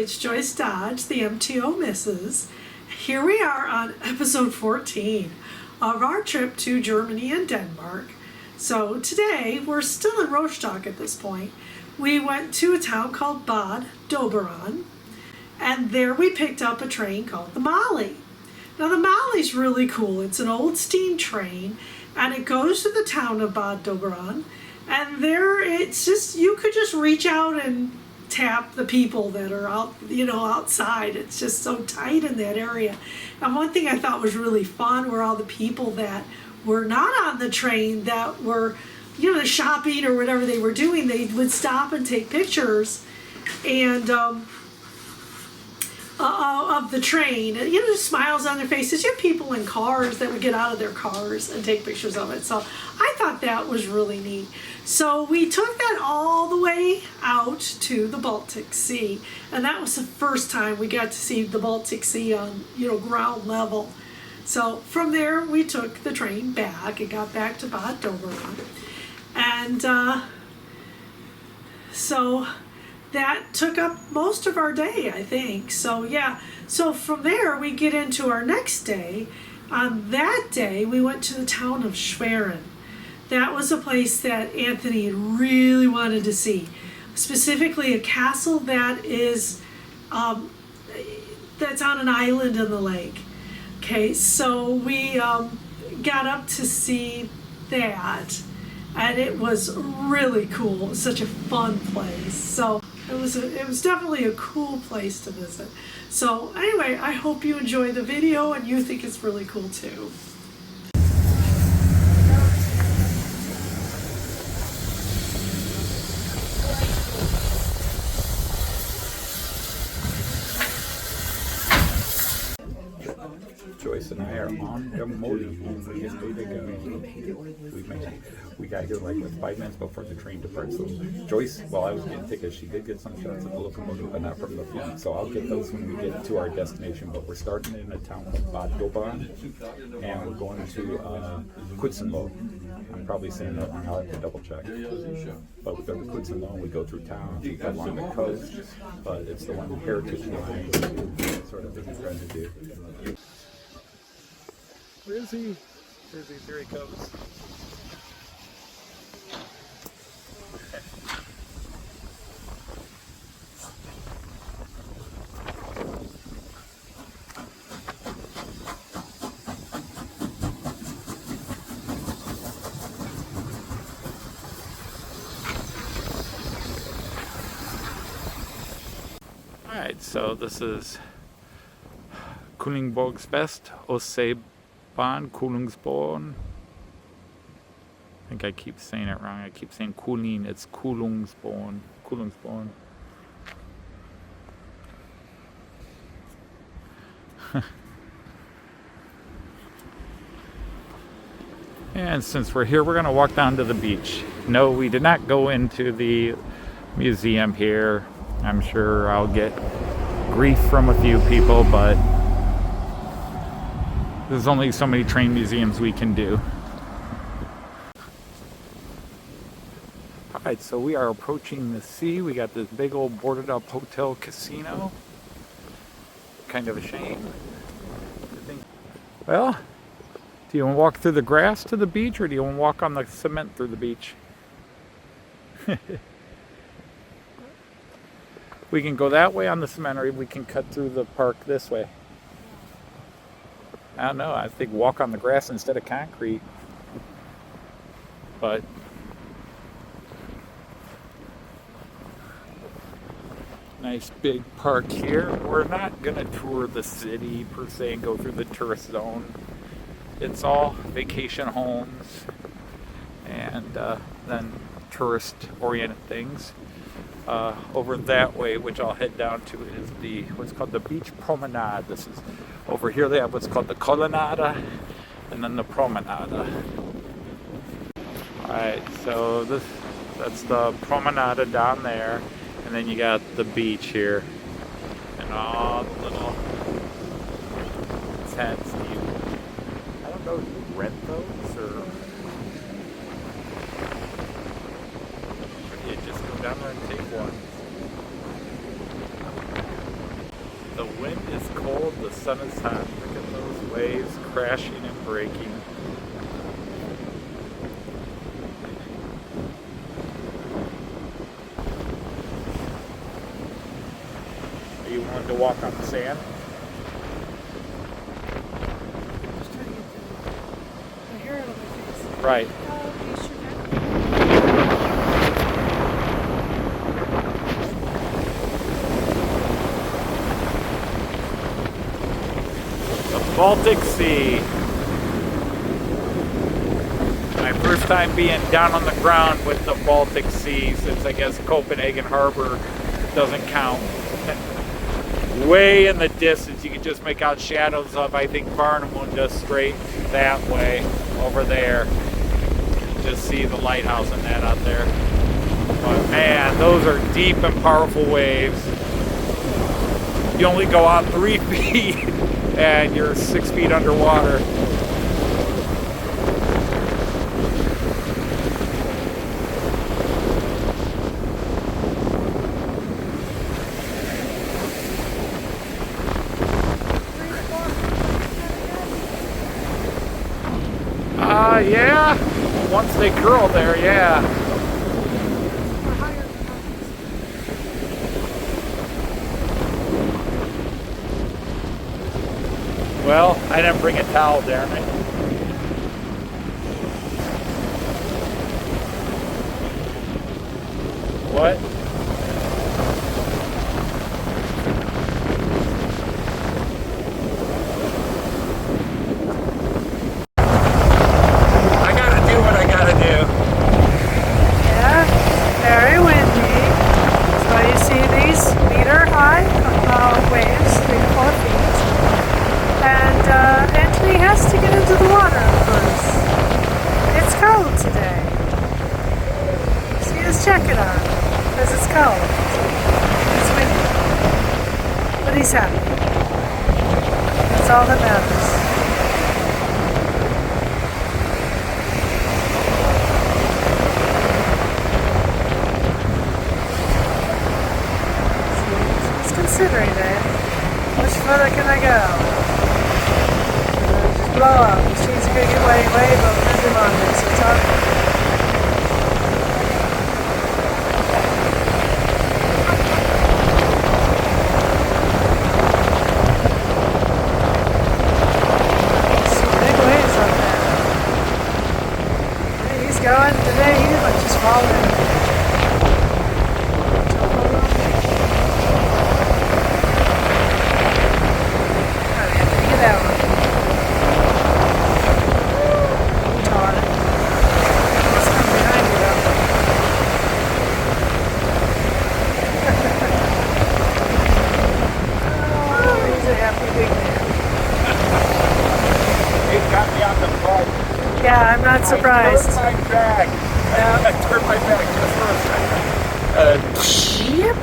it's Joyce Dodge, the MTO Missus. Here we are on episode 14 of our trip to Germany and Denmark. So today, we're still in Rostock at this point. We went to a town called Bad Doberan, and there we picked up a train called the Mölli. Now the Mölli's really cool. It's an old steam train, and it goes to the town of Bad Doberan, and there it's just, you could just reach out and tap the people that are out, outside. It's just so tight in that area. And one thing I thought was really fun were all the people that were not on the train that were, shopping or whatever they were doing. They would stop and take pictures and of the train, and just smiles on their faces. You have people in cars that would get out of their cars and take pictures of it. So I thought that was really neat. So we took that all the way out to the Baltic Sea, and that was the first time we got to see the Baltic Sea on ground level. So from there we took the train back and got back to Bad Doberan, and so that took up most of our day, I think. So yeah, so from there we get into our next day. On that day we went to the town of Schwerin. That was a place that Anthony had really wanted to see, specifically a castle that is that's on an island in the lake. Okay, so we got up to see that, and it was really cool. It was such a fun place. So it was definitely a cool place to visit. So anyway, I hope you enjoy the video and you think it's really cool too. Joyce and I are on the Mölli. We get ready to go. We got here like 5 minutes before the train departs. So Joyce, while I was getting tickets, she did get some shots of the locomotive, but not from the front. So I'll get those when we get to our destination. But we're starting in a town called Bad Doberan, and we're going to Kutsenlo. I'm probably saying that wrong. I'll have to double check. But we go to Kutsenlo, and we go through town, we go along the coast. But it's the one heritage line sort of thing we're trying to do. Where is he? There is he. Here he comes. Alright, so this is Mecklenburg's best Ostsee Kölungsborn. I think I keep saying it wrong. I keep saying Kulin. It's Kölungsborn. Kölungsborn. And since we're here, we're going to walk down to the beach. No, we did not go into the museum here. I'm sure I'll get grief from a few people, but there's only so many train museums we can do. Alright, so we are approaching the sea. We got this big old boarded up hotel casino. Kind of a shame. Well, do you want to walk through the grass to the beach, or do you want to walk on the cement through the beach? We can go that way on the cement, or we can cut through the park this way. I don't know, I think walk on the grass instead of concrete. But nice big park here. We're not gonna tour the city per se and go through the tourist zone. It's all vacation homes and then tourist oriented things. Over that way, which I'll head down to, is what's called the beach promenade. This is over here. They have what's called the colonnade, and then the promenade. All right, so that's the promenade down there, and then you got the beach here, and all the little tents. I don't know if you rent those or you just go down there and take one. sun is hot. Look at those waves crashing and breaking. Are you willing to walk on the sand? Just trying to get the hair out of my face. Right. You sure The Baltic Sea. My first time being down on the ground with the Baltic Sea, since I guess Copenhagen Harbor doesn't count. Way in the distance, you can just make out shadows of, I think, Barnum just straight that way, over there. Just see the lighthouse and that out there. But man, those are deep and powerful waves. You only go out 3 feet and you're 6 feet underwater. Yeah. Once they curl there, yeah. Well, I didn't bring a towel, damn it. What? Check it out, because it's cold. It's windy. But he's happy. That's all that matters. He's considering it. How much further can I go? Just blow up. The streets are going to get way above Mecklenburg-Vorpommern, so it's all. Going today, he might just fall in. I have to get that one. Darn it. What's coming behind you though? Oh, he's a happy big man. It got me on the boat. Yeah, I'm not surprised. I turned my back. I turned my back just for a second. Yep.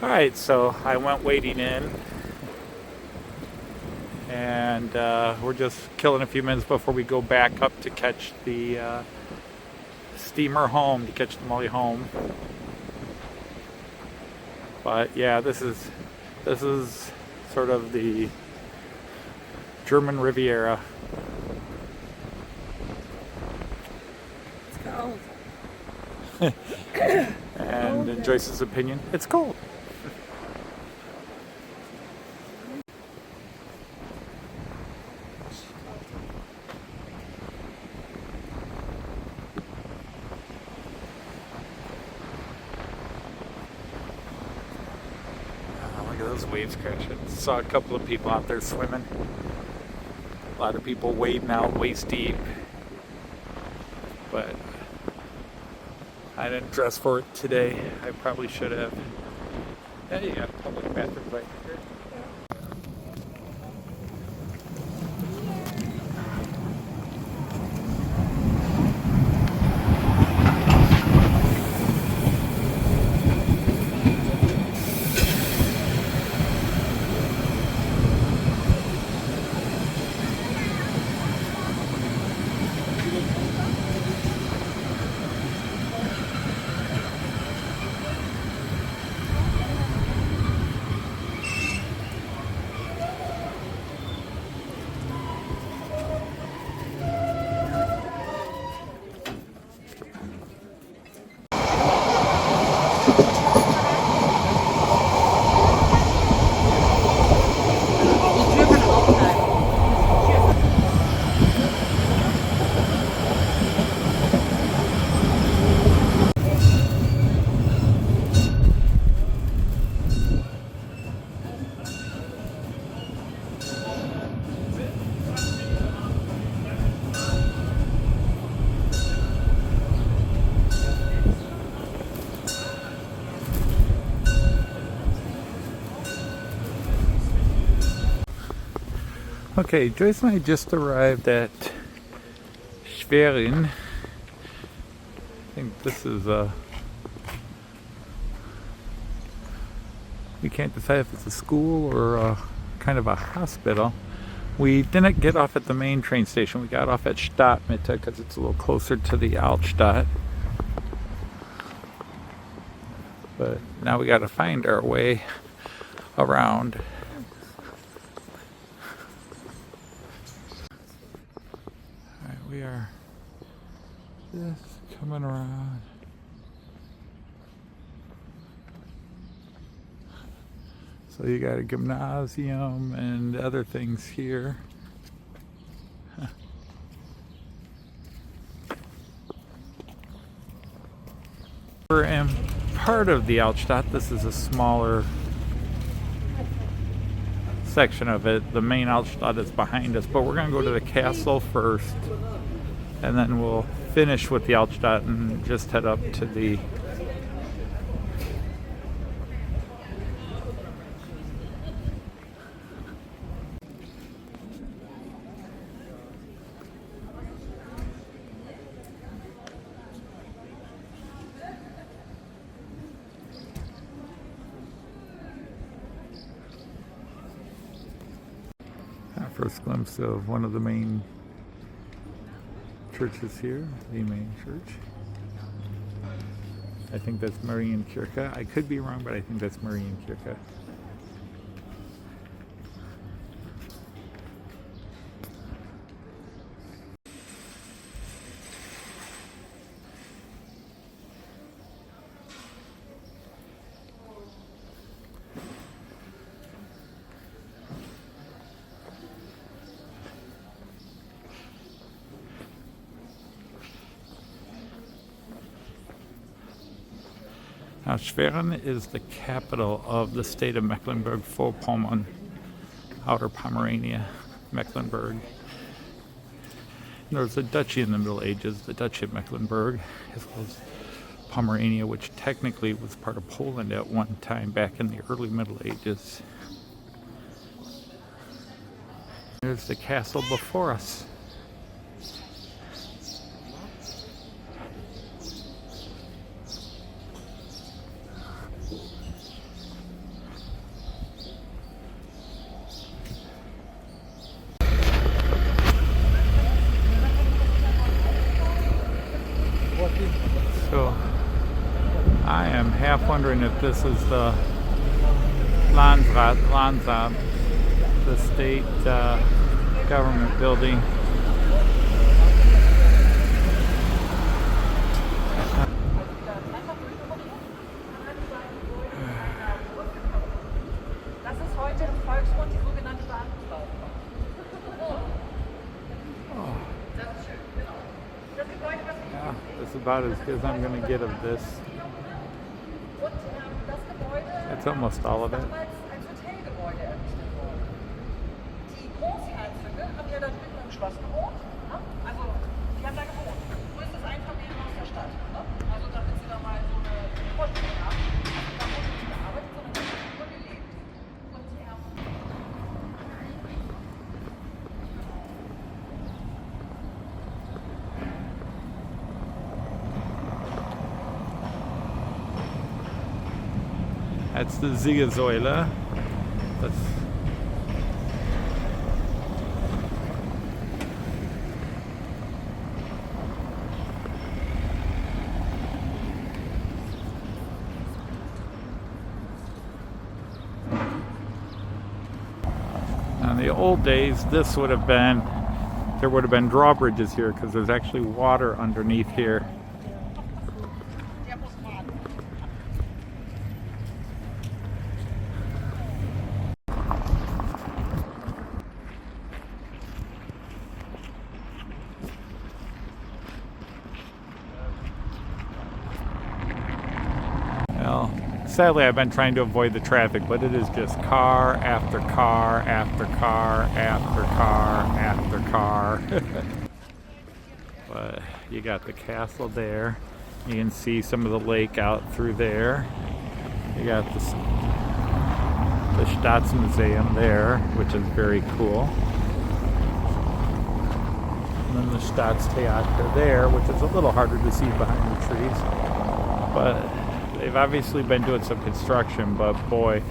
Alright, so I went wading in. And we're just killing a few minutes before we go back up to catch the steamer home, to catch the Mölli home. But yeah, this is sort of the German Riviera. It's cold. And in Joyce's opinion, it's cold. Look at those waves crashing. Saw a couple of people out there swimming. A lot of people wading out waist deep. But I didn't dress for it today. I probably should have. Yeah, you got public bathrooms right here. Okay, Joyce and I just arrived at Schwerin. I think this is we can't decide if it's a school or kind of a hospital. We didn't get off at the main train station. We got off at Stadtmitte because it's a little closer to the Altstadt. But now we got to find our way around. We are just coming around. So you got a gymnasium and other things here. We're in part of the Altstadt. This is a smaller section of it. The main Altstadt is behind us, but we're going to go to the castle first. And then we'll finish with the Altstadt and just head up to the first glimpse of one of the main churches here, the main church. I think that's Marienkirche. I could be wrong, but I think that's Marienkirche. Now, Schwerin is the capital of the state of Mecklenburg-Vorpommern, outer Pomerania, Mecklenburg. There was a duchy in the Middle Ages, the Duchy of Mecklenburg, as well as Pomerania, which technically was part of Poland at one time back in the early Middle Ages. There's the castle before us. So I am half wondering if this is the Landsamt, the state government building. That's about as good as I'm going to get of this. That's almost all of it. That's the Siegessäule. That's in the old days, this would have been, there would have been drawbridges here because there's actually water underneath here. Well, sadly I've been trying to avoid the traffic, but it is just car after car after car after car after car. But you got the castle there. You can see some of the lake out through there. You got the Staatsmuseum there, which is very cool. And then the Staatstheater there, which is a little harder to see behind the trees. But they've obviously been doing some construction, but boy,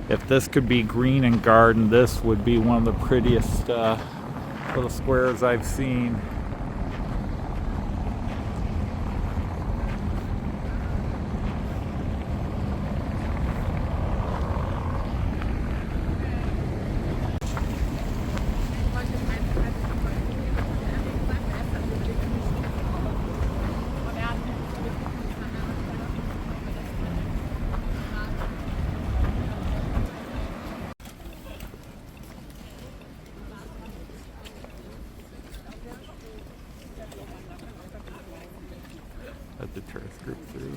if this could be green and garden, this would be one of the prettiest little squares I've seen. Let the tourist group through.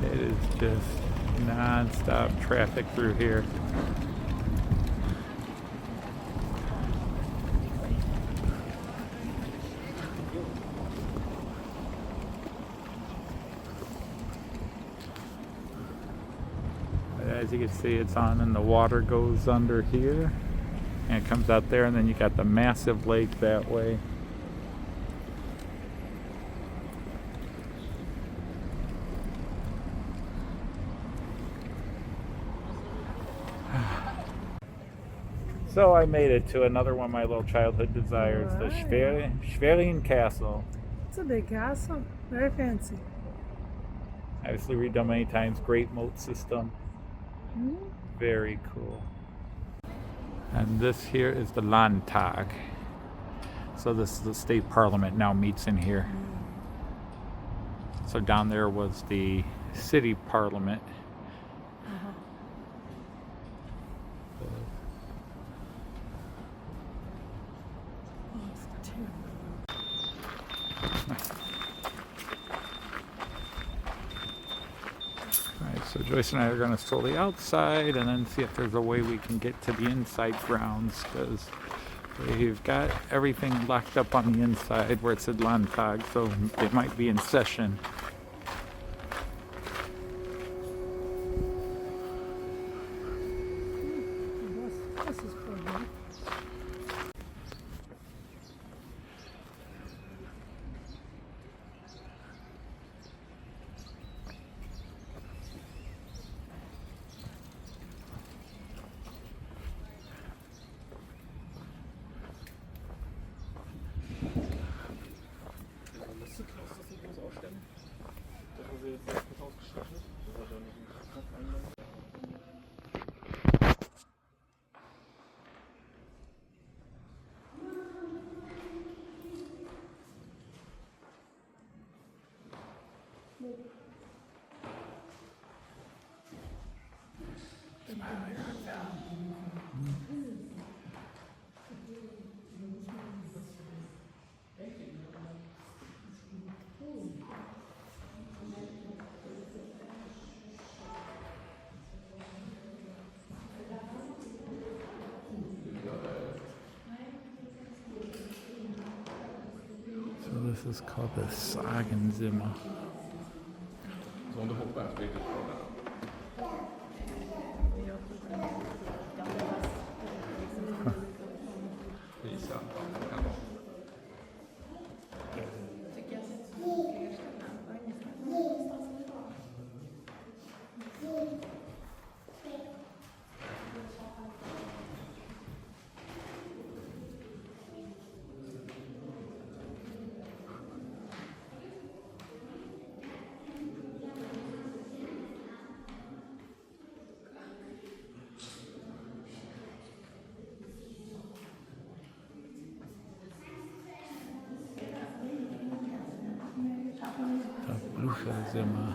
It is just non-stop traffic through here. As you can see, it's on and the water goes under here and it comes out there, and then you got the massive lake that way. So I made it to another one of my little childhood desires, the Schwerin Castle. It's a big castle, very fancy. Obviously redone many times, great moat system. Very cool. And this here is the Landtag. So this is the state parliament now meets in here. So down there was the city parliament. So Joyce and I are going to stroll the outside and then see if there's a way we can get to the inside grounds, because they've got everything locked up on the inside where it said Landtag, so they might be in session. This is pretty. This is called the Sagenzimmer. Zimmer.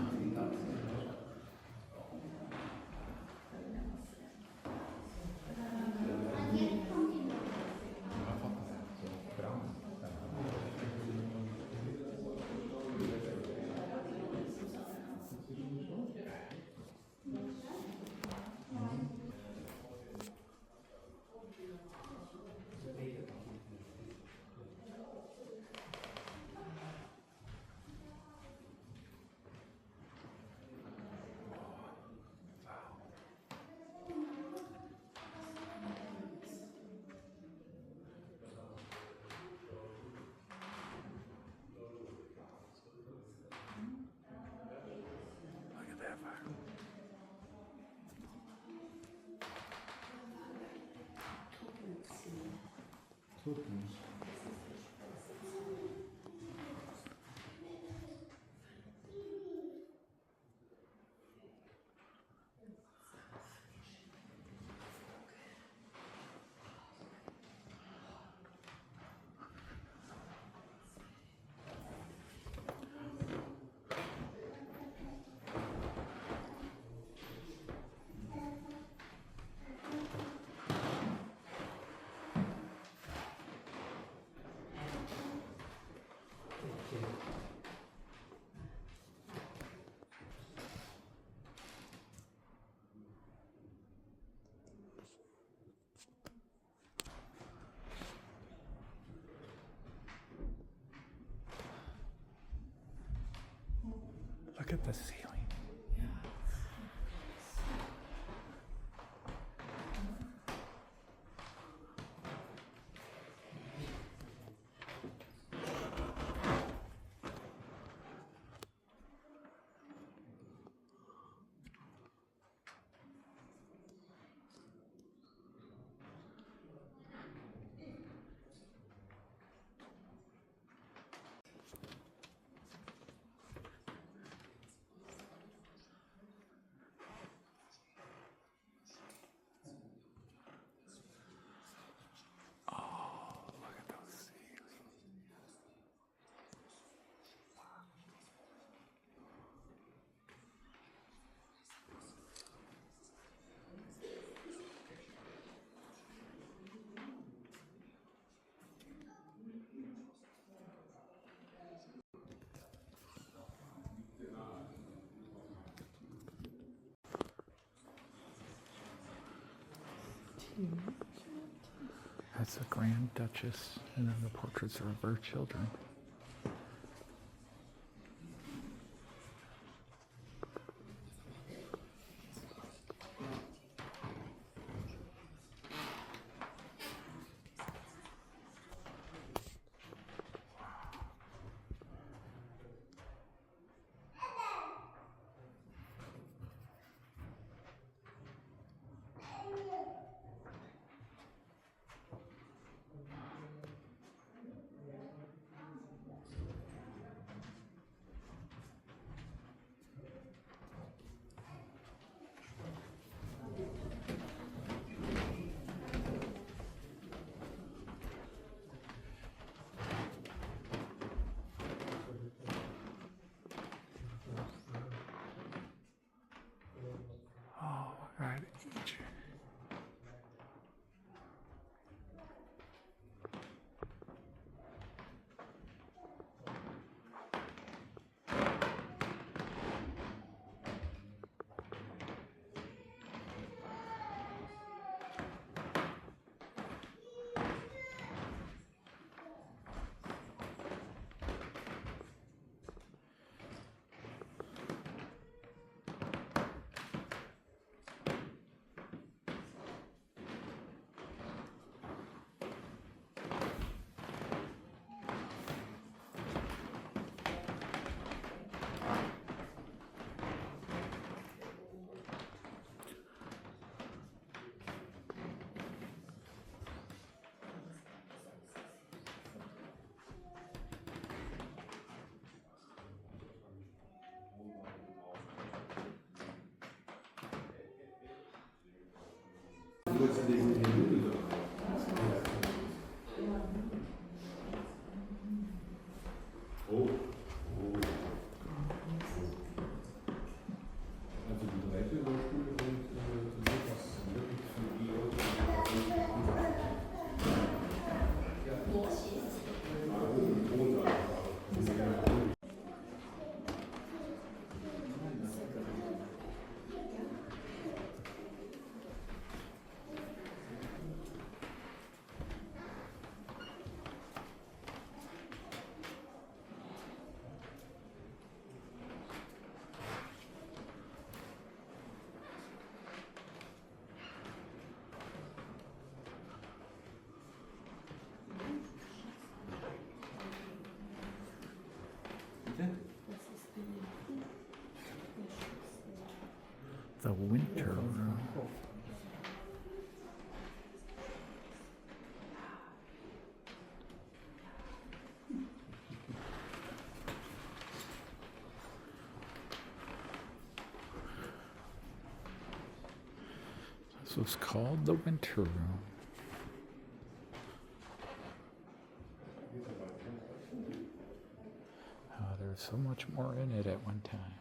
Look at the ceiling. That's the Grand Duchess, and then the portraits are of her children. Right, each. The winter room. This was called the Winter Room. There's so much more in it at one time.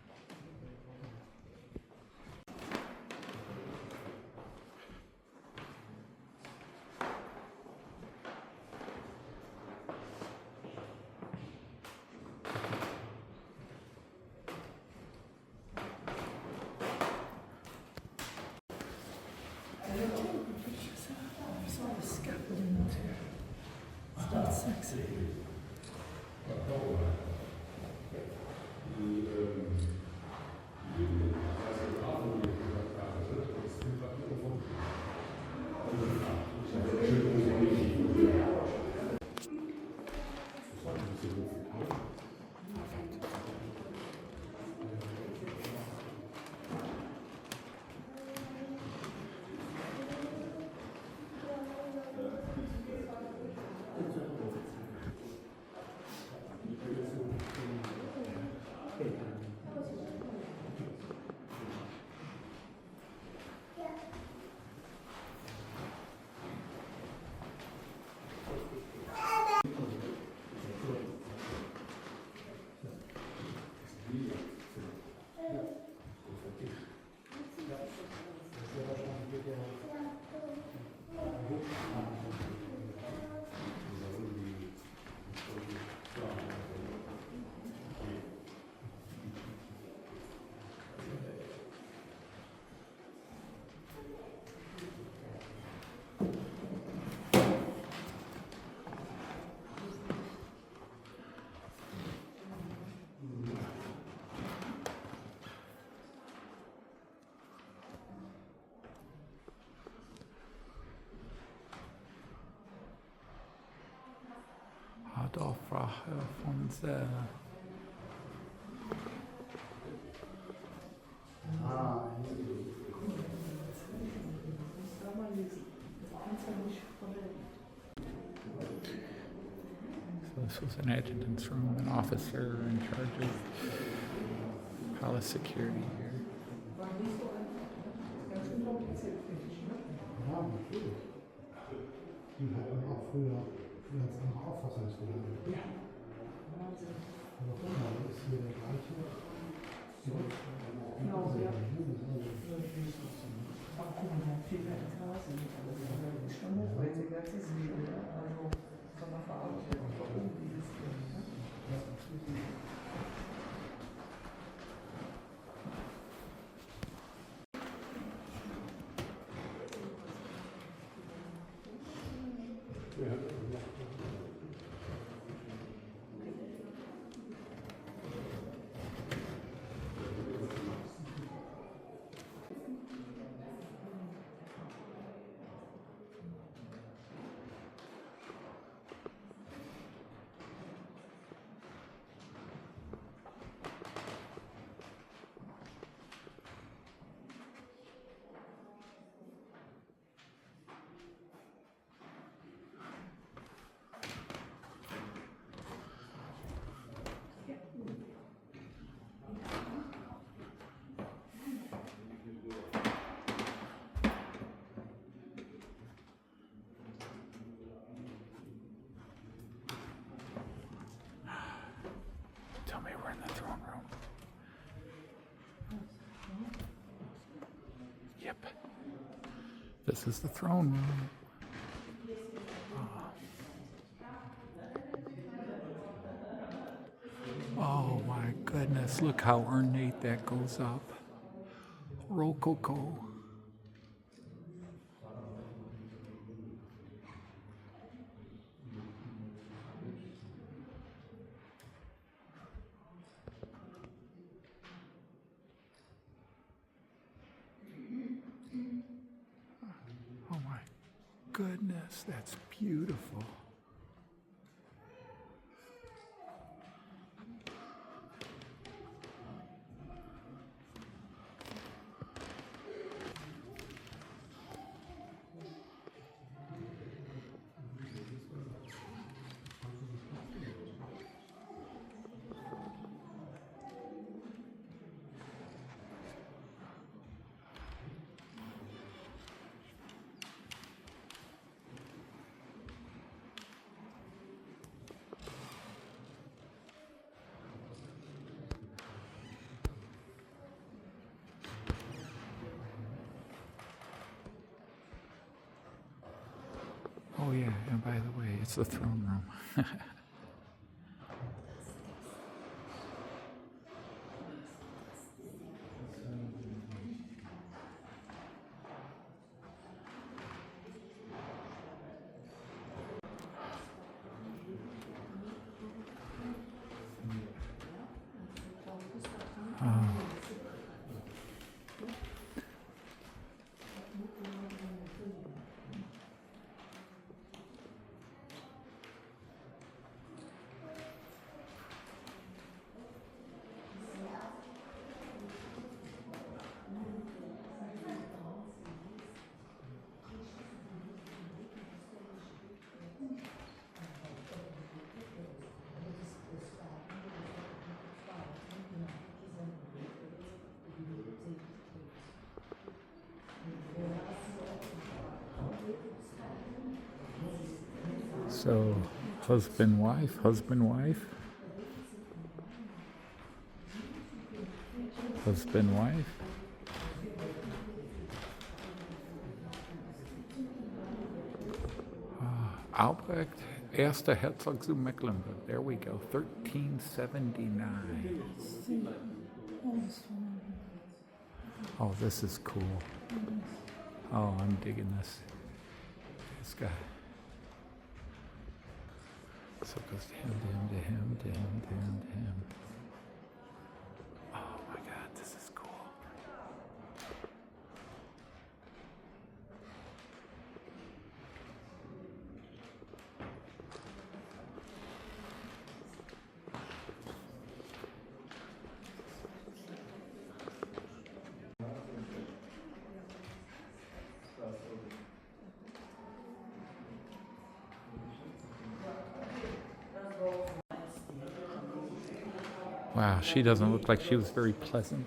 Dorfrache von der So this was an adjutant's room, an officer in charge of palace security here. Ganz andere Auffassungsgabe. Ja. Wahnsinn. Aber guck mal, das ist hier der gleiche. Genau, ja. Ach, guck mal, viel mehr Etage. Also, schon hochwertiger, das ist wieder. Also, von der Farbe her. Warum dieses Ding? Tell me we're in the throne room. Yep. This is the throne room. Oh my goodness, look how ornate that goes up. Rococo. Oh my goodness, that's beautiful. Oh yeah, and by the way, it's the throne room. So, husband, wife, husband, wife, husband, wife. Albrecht, Erster Herzog zu Mecklenburg. There we go, 1379. Oh, this is cool. Oh, I'm digging this. This guy. So it goes to him, to him, to him, to him, to him, to him. Oh my God, this is cool. Wow, she doesn't look like she was very pleasant.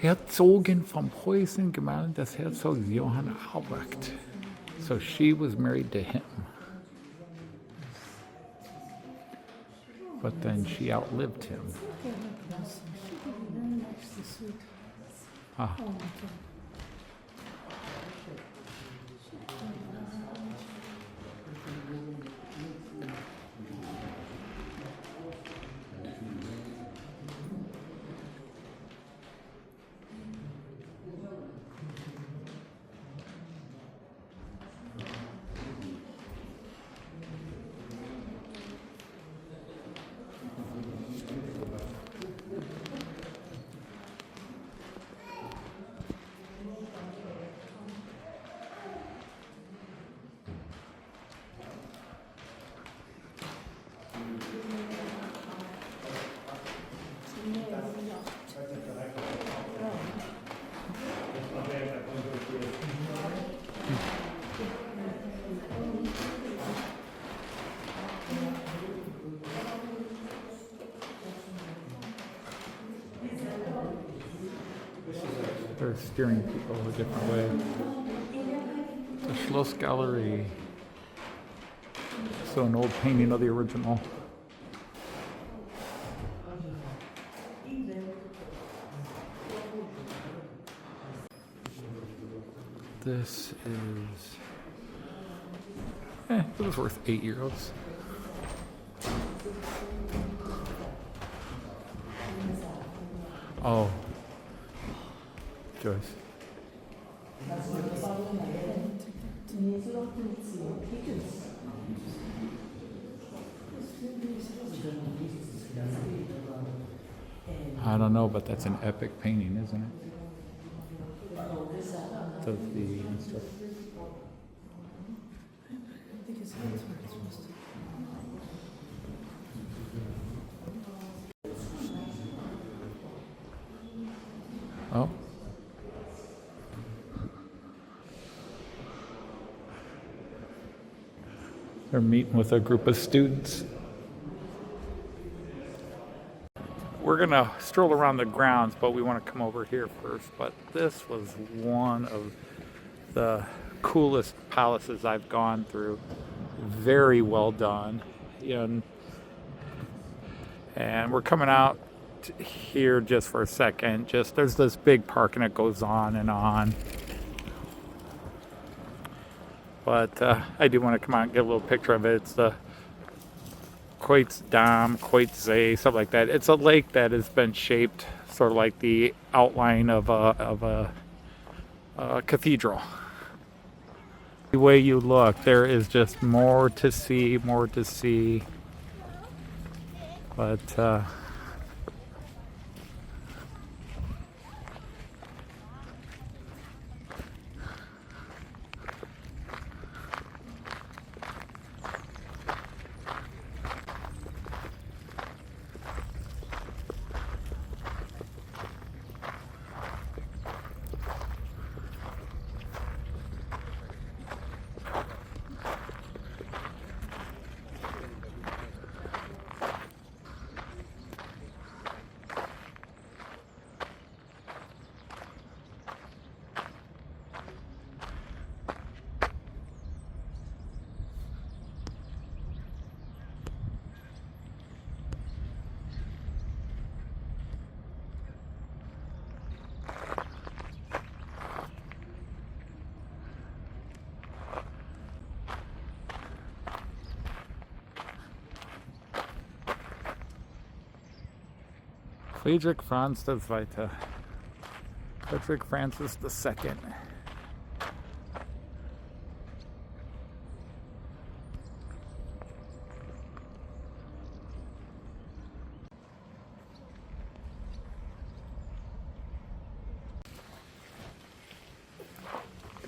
Herzogin von Preußen, Gemahlin des Herzogs Johann Albrecht. So she was married to him. But then she outlived him. Ah. They're steering people a different way. The Schloss Gallery. So an old painting of the original. This is, it was worth €8. Oh, Joyce. I don't know, but that's an epic painting, isn't it? Of the stuff. Oh. They're meeting with a group of students. We're gonna stroll around the grounds, but we want to come over here first. But this was one of the coolest palaces I've gone through. Very well done. And And we're coming out here just for a second. Just there's this big park and it goes on and on. But I do want to come out and get a little picture of it. It's the Dam, Zee, something like that. It's a lake that has been shaped sort of like the outline of a cathedral. The way you look, there is just more to see, more to see. But Friedrich Franz der Zweite. Frederick Francis II.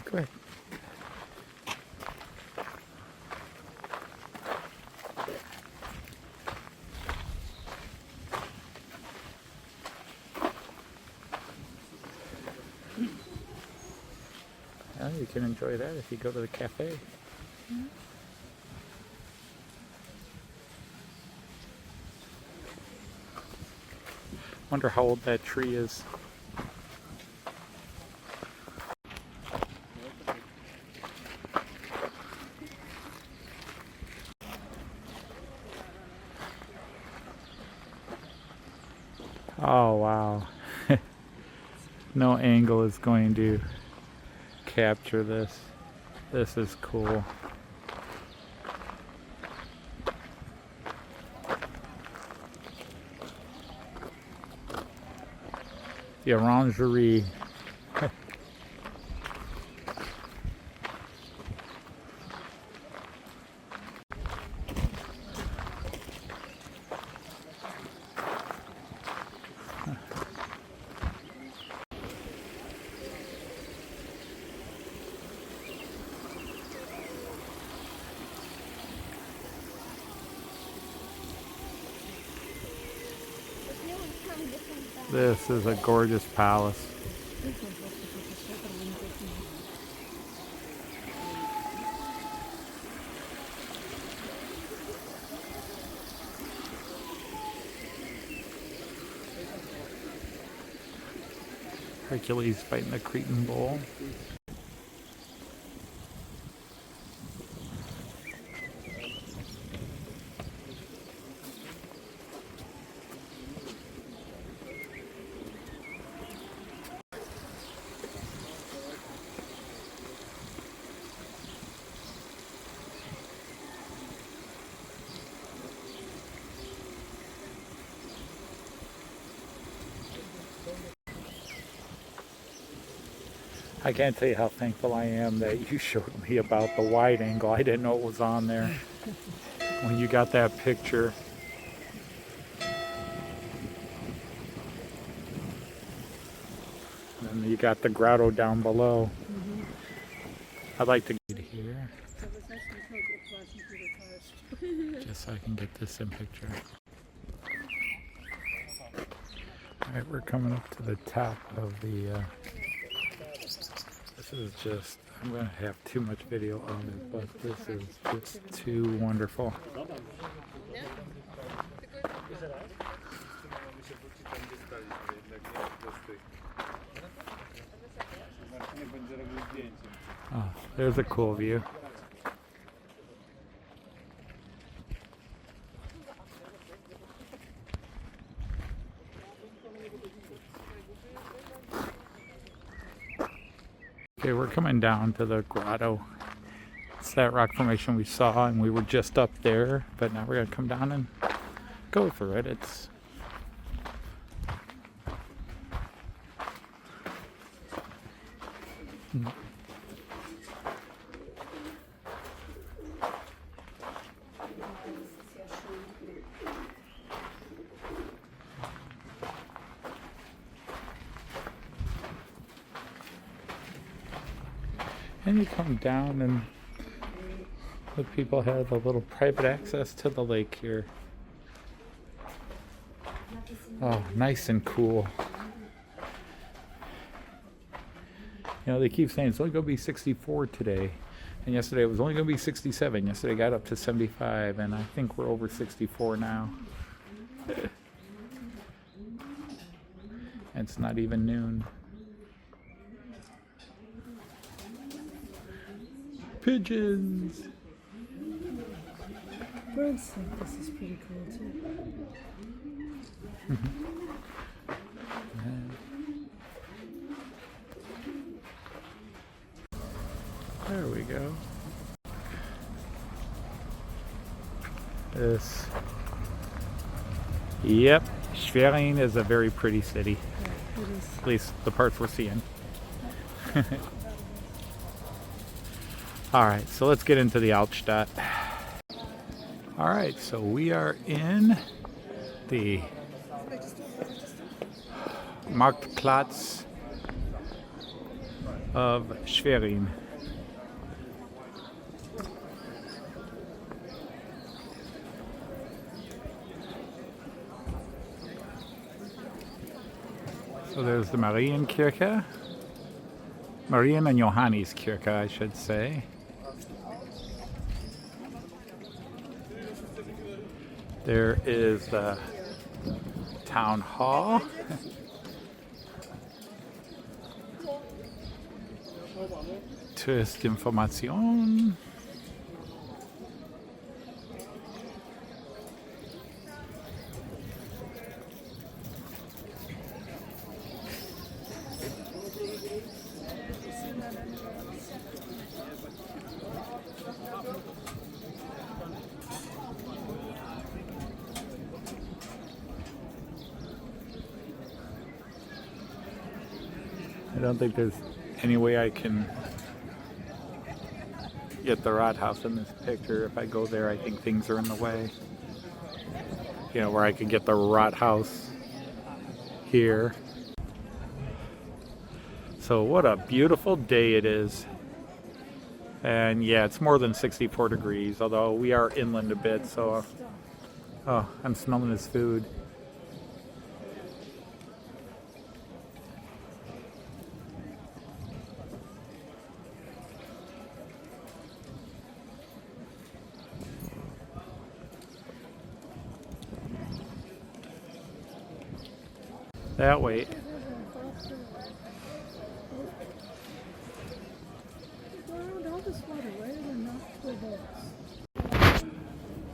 Go ahead. Well, you can enjoy that if you go to the cafe. Wonder how old that tree is. Oh wow. No angle is going to capture this. This is cool. The orangerie. This is a gorgeous palace. Hercules fighting the Cretan bull. I can't tell you how thankful I am that you showed me about the wide angle. I didn't know it was on there when you got that picture. And then you got the grotto down below. I'd like to get here just so I can get this in picture. Alright, we're coming up to the top of the this is just, I'm going to have too much video of it, but this is just too wonderful. Oh, there's a cool view. Okay, we're coming down to the grotto. It's that rock formation we saw, and we were just up there, but now we're gonna come down and go through it. It's and you come down and the people have a little private access to the lake here. Oh, nice and cool. You know, they keep saying it's only going to be 64 today. And yesterday it was only going to be 67. Yesterday it got up to 75, and I think we're over 64 now. And it's not even noon. Pigeons! Birds think this is pretty cool too. There we go. This. Yep, Schwerin is a very pretty city. Yeah, it is. At least the parts we're seeing. Alright, so let's get into the Altstadt. Alright, so we are in the Marktplatz of Schwerin. So there's the Marienkirche. Marien and Johanniskirche, I should say. There is the town hall. Touristinformation. I don't think there's any way I can get the Rathaus in this picture. If I go there, I think things are in the way. You know, where I could get the Rathaus here. So what a beautiful day it is. And yeah, it's more than 64 degrees, although we are inland a bit, so oh, I'm smelling his food. That way.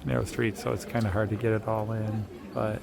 Narrow street, so it's kind of hard to get it all in, but